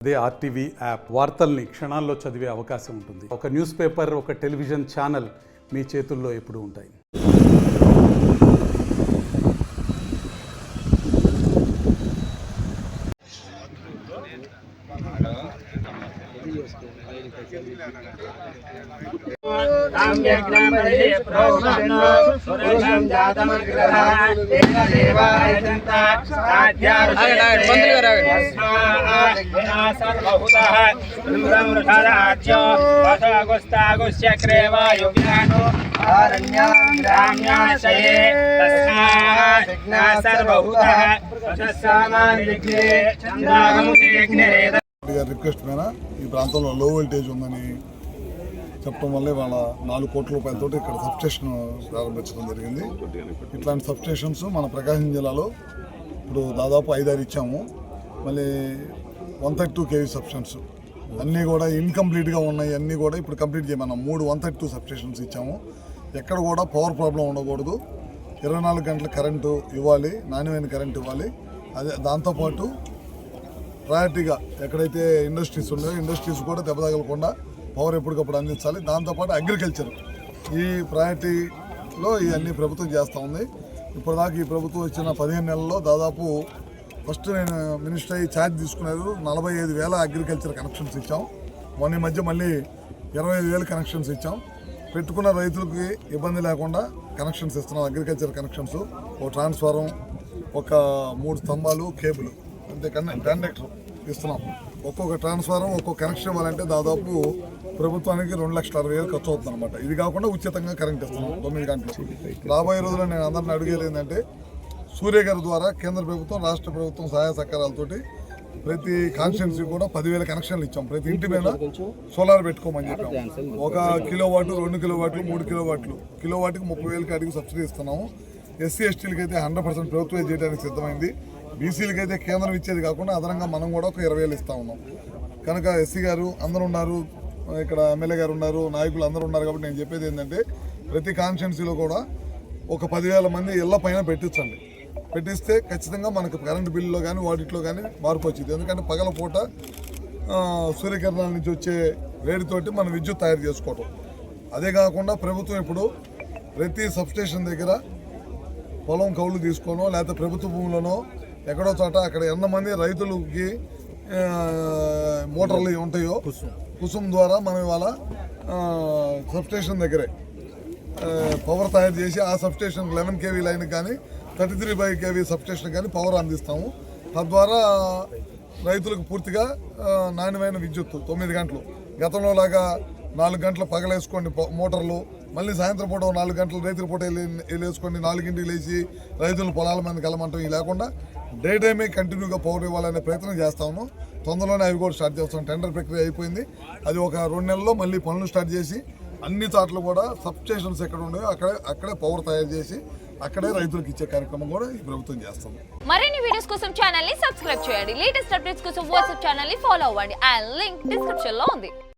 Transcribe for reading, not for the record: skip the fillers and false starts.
అదే RTV app వార్తల్ని క్షణాల్లో చదివే అవకాశం ఉంటుంది. ఒక న్యూస్ పేపర్, ఒక టెలివిజన్ ఛానల్ మీ చేతుల్లో ఎప్పుడూ ఉంటాయి. రిక్వెస్ట్ మీద ఈ ప్రాంతంలో లో వోల్టేజ్ ఉందని చెప్పడం వల్లే వాళ్ళ 4 కోట్ల రూపాయలతో ఇక్కడ సబ్స్టేషన్ ప్రారంభించడం జరిగింది. ఇట్లాంటి సబ్స్టేషన్స్ మన ప్రకాశం జిల్లాలో ఇప్పుడు దాదాపు 5-6 ఇచ్చాము. మళ్ళీ 132 kV సబ్స్టేషన్స్ అన్నీ కూడా ఇన్కంప్లీట్గా ఉన్నాయి. అన్నీ కూడా ఇప్పుడు కంప్లీట్ చేయమన్నాం. 3 132 సబ్స్టేషన్స్ ఇచ్చాము. ఎక్కడ కూడా పవర్ ప్రాబ్లం ఉండకూడదు. 24 గంటల కరెంటు ఇవ్వాలి, నాణ్యమైన కరెంటు ఇవ్వాలి. అదే దాంతోపాటు ప్రయారిటీగా ఎక్కడైతే ఇండస్ట్రీస్ ఉన్నాయో ఇండస్ట్రీస్ కూడా దెబ్బ తగలకుండా పవర్ ఎప్పటికప్పుడు అందించాలి. దాంతోపాటు అగ్రికల్చర్ ఈ ప్రయారిటీలో ఇవన్నీ ప్రభుత్వం చేస్తూ ఉంది. ఇప్పటిదాకా ఈ ప్రభుత్వం ఇచ్చిన 15 నెలల్లో దాదాపు ఫస్ట్ నేను మినిస్టర్ అయ్యి ఛార్జ్ తీసుకున్నారు 45,000 అగ్రికల్చర్ కనెక్షన్స్ ఇచ్చాం. మొన్న మధ్య మళ్ళీ 25,000 కనెక్షన్స్ ఇచ్చాం. పెట్టుకున్న రైతులకి ఇబ్బంది లేకుండా కనెక్షన్స్ ఇస్తున్నాం. అగ్రికల్చర్ కనెక్షన్స్, ఒక ట్రాన్స్ఫారం, ఒక 3 స్తంభాలు, కేబుల్, అంతే కండక్టర్ ఇస్తున్నాం. ఒక్కొక్క ట్రాన్స్ఫారం ఒక్కొక్క కనెక్షన్ ఇవ్వాలంటే దాదాపు ప్రభుత్వానికి 2,60,000 ఖర్చు అవుతుంది అనమాట. ఇది కాకుండా ఉచితంగా కరెంట్ ఇస్తున్నాం 9 గంటలు. రాబోయే రోజుల్లో నేను అందరిని అడిగేది ఏంటంటే సూర్య గారి ద్వారా కేంద్ర ప్రభుత్వం, రాష్ట్ర ప్రభుత్వం సహాయ సహకారాలతోటి ప్రతి కాన్స్టిట్యున్సీ కూడా 10,000 కనెక్షన్లు ఇచ్చాం. ప్రతి ఇంటి మీద సోలార్ పెట్టుకోమని చెప్పాం. 1 కిలోవాట్, 2 కిలోవాట్లు, 3 కిలోవాట్లు, కిలోవాట్కి 30,000 అడిగి సబ్సిడీ ఇస్తున్నాము. ఎస్సీ ఎస్టీలకి అయితే 100% ప్రభుత్వం చేయడానికి సిద్ధమైంది. బీసీలకి అయితే కేంద్రం ఇచ్చేది కాకుండా అదనంగా మనం కూడా ఒక 20,000 ఇస్తా ఉన్నాం. కనుక ఎస్సీ గారు అందరూ ఉన్నారు, ఇక్కడ ఎమ్మెల్యే గారు ఉన్నారు, నాయకులు అందరూ ఉన్నారు. కాబట్టి నేను చెప్పేది ఏంటంటే ప్రతి కాన్స్టిట్యున్సీలో కూడా ఒక 10,000 మంది ఇళ్ల పైన పెట్టించండి. పెట్టిస్తే ఖచ్చితంగా మనకు కరెంటు బిల్లులో కానీ వాటిలో కానీ మార్పు వచ్చింది. ఎందుకంటే పగల పూట సూర్యకిరణాల నుంచి వచ్చే వేడితోటి మనం విద్యుత్ తయారు చేసుకోవటం. అదే కాకుండా ప్రభుత్వం ఇప్పుడు ప్రతి సబ్స్టేషన్ దగ్గర పొలం కౌలు తీసుకోనో లేకపోతే ప్రభుత్వ భూములనో ఎక్కడో చోట అక్కడ ఎంతమంది రైతులకి మోటార్లు ఉంటాయో కుసుమ్ ద్వారా మనం ఇవాళ సబ్స్టేషన్ దగ్గరే పవర్ తయారు చేసి ఆ సబ్స్టేషన్ 11 kV లైన్ కానీ 33 kV సబ్స్టేషన్ కానీ పవర్ అందిస్తాము. తద్వారా రైతులకు పూర్తిగా నాణ్యమైన విద్యుత్ 9 గంటలు. గతంలో లాగా 4 గంటలు పగలేసుకోండి మోటార్లు, మళ్ళీ సాయంత్రం పూట 4 గంటలు రైతుల పూట వెళ్ళేసుకోండి, 4ంటికి లేచి రైతులు పొలాల మందికి వెళ్ళమంటాం. ఇవి లేకుండా డే టైమే కంటిన్యూగా పవర్ ఇవ్వాలనే ప్రయత్నం చేస్తాము. తొందరలోనే అవి కూడా స్టార్ట్ చేస్తాం. టెండర్ ప్రక్రియ అయిపోయింది. అది ఒక 2 నెలల్లో మళ్ళీ పనులు స్టార్ట్ చేసి అన్ని చోట్ల కూడా సబ్స్టేషన్స్ ఎక్కడ ఉన్నాయో అక్కడే పవర్ తయారు చేసి అక్కడే రైతులకు ఇచ్చే కార్యక్రమం కూడా ఈ ప్రభుత్వం చేస్తుంది. మరిన్ని వీడియోస్ కోసం ఛానల్ ని సబ్స్క్రైబ్ చేయండి. లేటెస్ట్ అప్డేట్స్ కోసం వాట్సాప్ ఛానల్ ని ఫాలో అవ్వండి. ఆ లింక్ డిస్క్రిప్షన్ లో ఉంది.